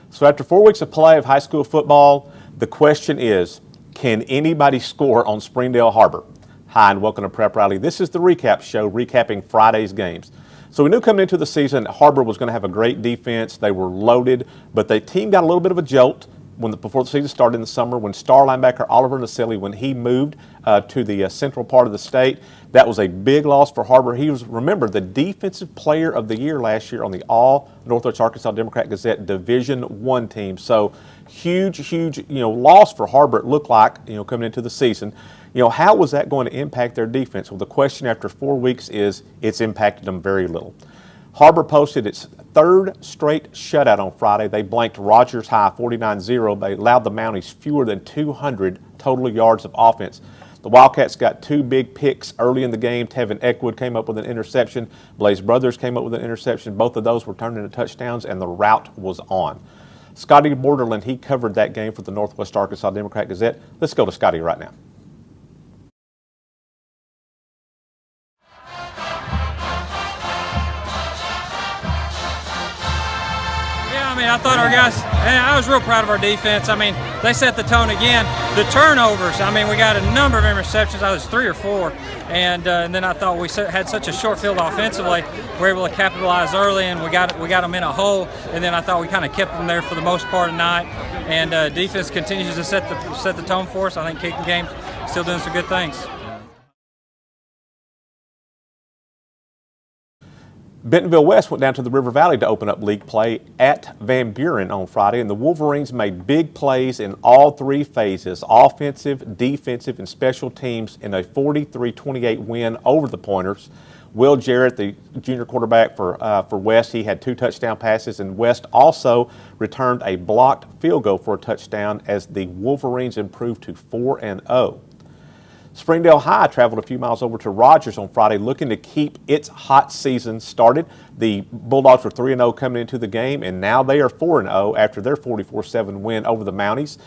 So after 4 weeks of play of high school football, the question is, can anybody score on Springdale Harbor? Hi, and welcome to Prep Rally. This is the recap show, recapping Friday's games. So we knew coming into the season, Harbor was going to have a great defense. They were loaded, but the team got a little bit of a jolt before the season started in the summer when star linebacker Oliver Naselli, when he moved to the central part of the state. That was a big loss for Harbor. He was, remember, the Defensive Player of the Year last year on the All-Northwest Arkansas Democrat-Gazette Division I team. So huge, loss for Harbor, it looked like, coming into the season. How was that going to impact their defense? Well, the question after 4 weeks is it's impacted them very little. Harbor posted its third straight shutout on Friday. They blanked Rogers High 49-0. They allowed the Mounties fewer than 200 total yards of offense. The Wildcats got two big picks early in the game. Tevin Eckwood came up with an interception. Blaze Brothers came up with an interception. Both of those were turned into touchdowns, and the route was on. Scotty Borderland, he covered that game for the Northwest Arkansas Democrat-Gazette. Let's go to Scotty right now. I thought our guys, I was real proud of our defense. They set the tone again. The turnovers, we got a number of interceptions. I was 3 or 4. And then I thought we had such a short field offensively. We were able to capitalize early, and we got them in a hole. And then I thought we kind of kept them there for the most part of the night. And defense continues to set the tone for us. I think kicking games still doing some good things. Bentonville West went down to the River Valley to open up league play at Van Buren on Friday, and the Wolverines made big plays in all three phases, offensive, defensive, and special teams, in a 43-28 win over the Pointers. Will Jarrett, the junior quarterback for West, he had 2 touchdown passes, and West also returned a blocked field goal for a touchdown as the Wolverines improved to 4-0. Springdale High traveled a few miles over to Rogers on Friday looking to keep its hot season started. The Bulldogs were 3-0 coming into the game, and now they are 4-0 after their 44-7 win over the Mounties.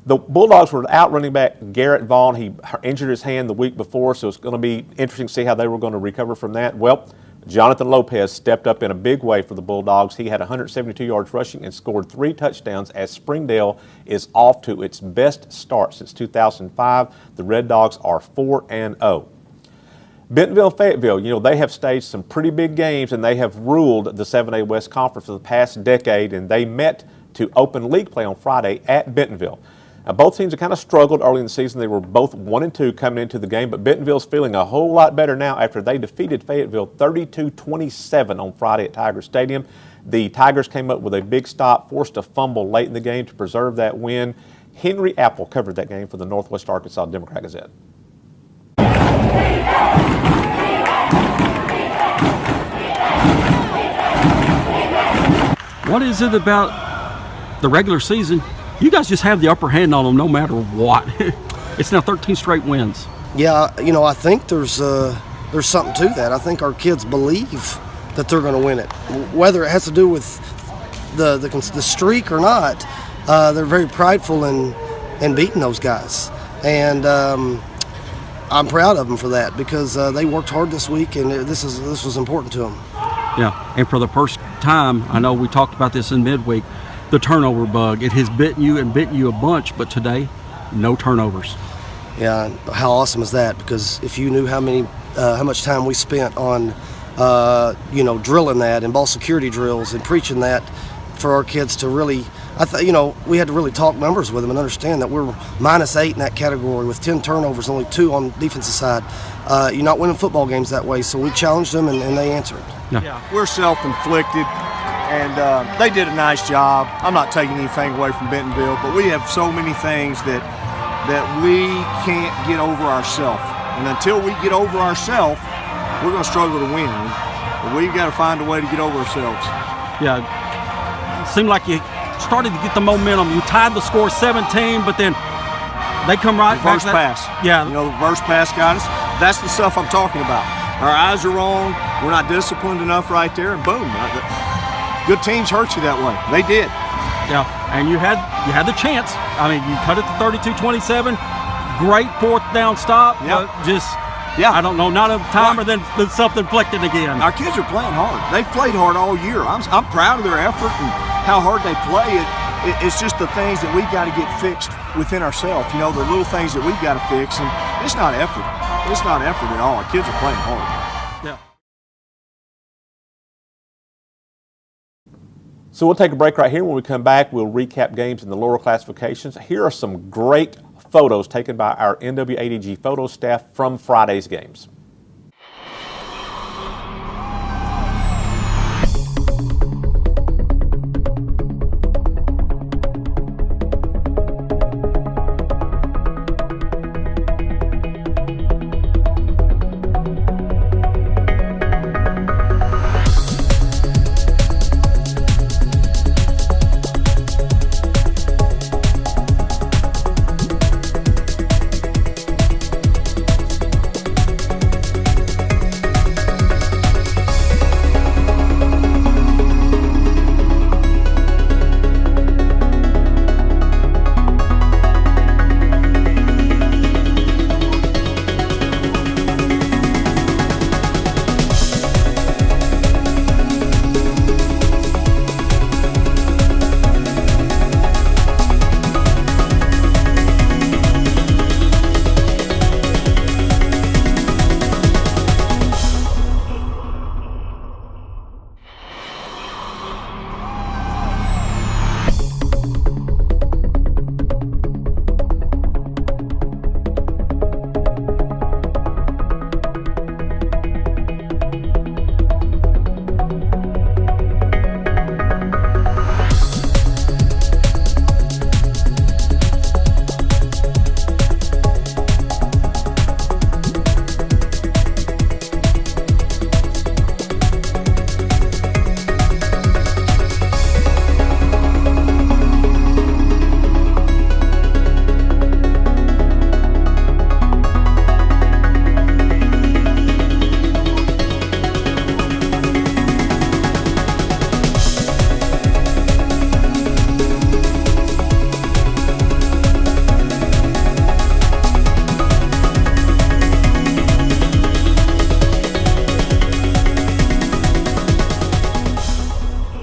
The Bulldogs were out running back Garrett Vaughn. He injured his hand the week before, so it's going to be interesting to see how they were going to recover from that. Well, Jonathan Lopez stepped up in a big way for the Bulldogs. He had 172 yards rushing and scored 3 touchdowns as Springdale is off to its best start since 2005. The Red Dogs are 4-0. Bentonville, Fayetteville, they have staged some pretty big games, and they have ruled the 7A West Conference for the past decade, and they met to open league play on Friday at Bentonville. Now, both teams have kind of struggled early in the season. They were both 1-2 coming into the game, but Bentonville's feeling a whole lot better now after they defeated Fayetteville 32-27 on Friday at Tiger Stadium. The Tigers came up with a big stop, forced a fumble late in the game to preserve that win. Henry Apple covered that game for the Northwest Arkansas Democrat-Gazette. What is it about the regular season? You guys just have the upper hand on them no matter what. It's now 13 straight wins. Yeah, I think there's something to that. I think our kids believe that they're going to win it. Whether it has to do with the streak or not, they're very prideful in beating those guys. And I'm proud of them for that because they worked hard this week, and this was important to them. Yeah, and for the first time, I know we talked about this in midweek, the turnover bug. It has bitten you a bunch, but today, no turnovers. Yeah, how awesome is that? Because if you knew how much time we spent on, drilling that and ball security drills and preaching that for our kids to really, we had to really talk numbers with them and understand that we're -8 in that category with 10 turnovers, only 2 on the defensive side. You're not winning football games that way, so we challenged them and they answered. Yeah, we're self-inflicted. And they did a nice job. I'm not taking anything away from Bentonville, but we have so many things that we can't get over ourselves. And until we get over ourselves, we're going to struggle to win. But we've got to find a way to get over ourselves. Yeah, it seemed like you started to get the momentum. You tied the score 17, but then they come right back. Reverse pass. Yeah. The reverse pass got us. That's the stuff I'm talking about. Our eyes are wrong. We're not disciplined enough right there, and boom. Good teams hurt you that way. They did. Yeah, and you had the chance. You cut it to 32-27. Great 4th down stop. Yep. Just Yeah. I don't know, not a timer, then self-inflicted again. Our kids are playing hard. They've played hard all year. I'm proud of their effort and how hard they play. It's just the things that we've got to get fixed within ourselves. You know, the little things that we've got to fix, and it's not effort. It's not effort at all. Our kids are playing hard. Yeah. So we'll take a break right here. When we come back, we'll recap games in the lower classifications. Here are some great photos taken by our NWADG photo staff from Friday's games.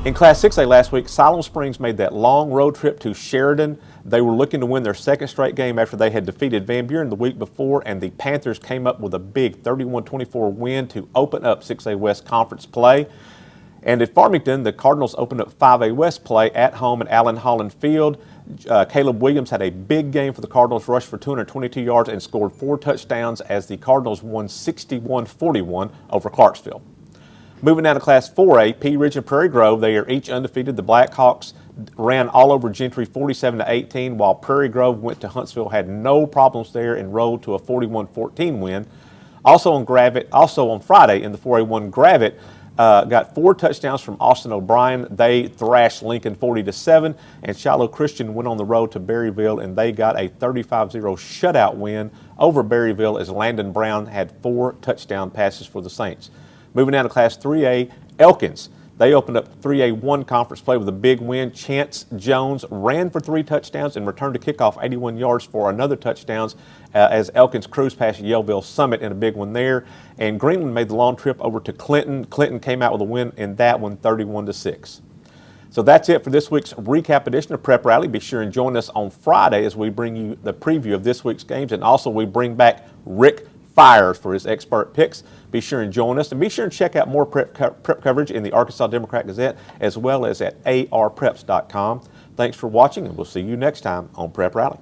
In Class 6A last week, Siloam Springs made that long road trip to Sheridan. They were looking to win their second straight game after they had defeated Van Buren the week before, and the Panthers came up with a big 31-24 win to open up 6A West Conference play. And at Farmington, the Cardinals opened up 5A West play at home at Allen Holland Field. Caleb Williams had a big game for the Cardinals, rushed for 222 yards and scored 4 touchdowns as the Cardinals won 61-41 over Clarksville. Moving down to Class 4A, Pea Ridge and Prairie Grove, they are each undefeated. The Blackhawks ran all over Gentry 47-18, while Prairie Grove went to Huntsville, had no problems there, and rolled to a 41-14 win. Also on Friday in the 4A1, Gravette got 4 touchdowns from Austin O'Brien. They thrashed Lincoln 40-7, and Shiloh Christian went on the road to Berryville, and they got a 35-0 shutout win over Berryville as Landon Brown had 4 touchdown passes for the Saints. Moving down to Class 3A, Elkins. They opened up 3A1 conference play with a big win. Chance Jones ran for 3 touchdowns and returned to kickoff 81 yards for another touchdown as Elkins cruised past Yellville Summit in a big one there. And Greenland made the long trip over to Clinton. Clinton came out with a win in that one, 31-6. So that's it for this week's recap edition of Prep Rally. Be sure and join us on Friday as we bring you the preview of this week's games, and also we bring back Rick Fires for his expert picks. Be sure and join us, and be sure and check out more prep coverage in the Arkansas Democrat-Gazette as well as at arpreps.com. Thanks for watching, and we'll see you next time on Prep Rally.